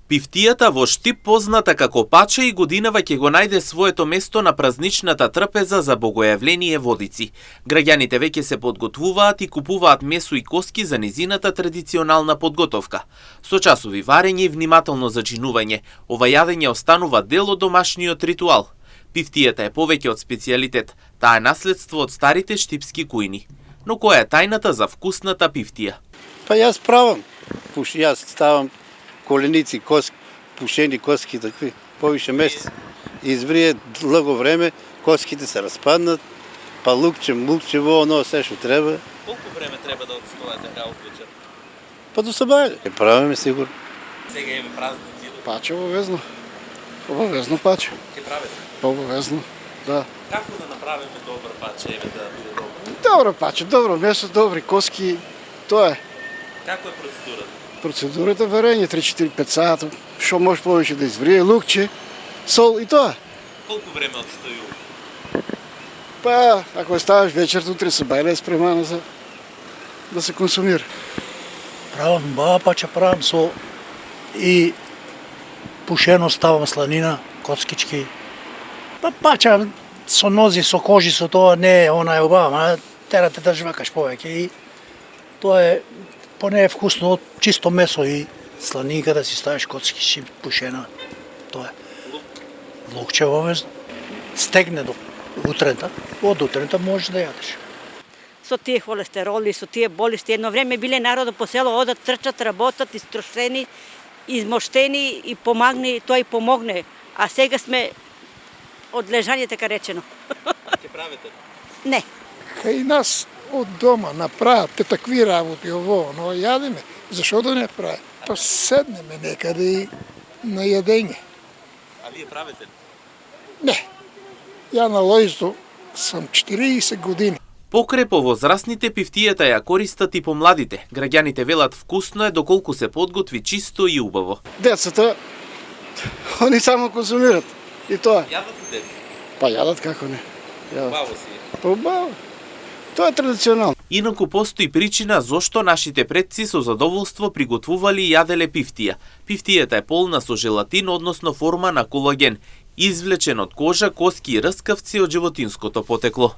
Пифтијата во Штип, позната како паче, и годинава ќе го најде своето место на празничната трпеза за богојавление Водици. Граѓаните веќе се подготвуваат и купуваат месо и коски за низината традиционална подготовка. Со часови варење и внимателно зачинување, ова јадење останува дел од домашниот ритуал. Пифтијата е повеќе од специјалитет, таа е наследство од старите штипски кујни. Но која е тајната за вкусната пифтија? Па јас правам, јас ставам коленици, пушени коски, такви, повише месец. Изврие длго време, коските се распаднат, па лукчево, оно се што треба. Колку време треба да отстојат така одлучен? Па до сабајле. Правиме сигурно. Сега имаме празници. Паче обавезно. Обавезно паче. Ке правите? Обавезно, да. Како да направиме добро паче, да биде добро? Добро паче, добро месо, добри коски, тоа е. Како е процедурата? Процедурата варење 3-4-5 сата, што може повеќе да изврие, лукче, сол и тоа. Колку време отстојува? Па, ако ставаш вечерта, утре сабајле е спремана за да се консумира. Правам баба паче, правам со и пушено, ставам сланина, коскички. Па пача со нози, со кожи, со тоа не е она е убава, терате да жвакаш повеќе и тоа е поне е вкусно од чисто месо и сланинка да си ставиш коцки пушена. Тоа е. Лукче обавезно. Стегне до утрента, од утрента можеш да јадеш. Со тие холестероли, со тие болести, едно време биле народот по село, одат, трчат, работат, истрошени, измоштени и помагни, тоа и помогне. А сега сме од лежање, така речено. Ке правите? Не. Кај нас од дома направат такви работи, ово, но јадеме. Зашо да не прави? Па седнеме некаде и на јадење. А вие правите? Не. Ја на Лојзо сам 40 години. Покрај повозрастните, пифтијата ја користат и помладите. Граѓаните велат вкусно е доколку се подготви чисто и убаво. Децата, они само консумират и тоа. Јадат ли деца? Па јадат како не. Убаво си. Па убаво. Тоа е традиционално. Инаку постои причина зошто нашите предци со задоволство приготвували и јаделе пифтија. Пифтијата е полна со желатин, односно форма на колаген, извлечен од кожа, коски и рскавци од животинското потекло.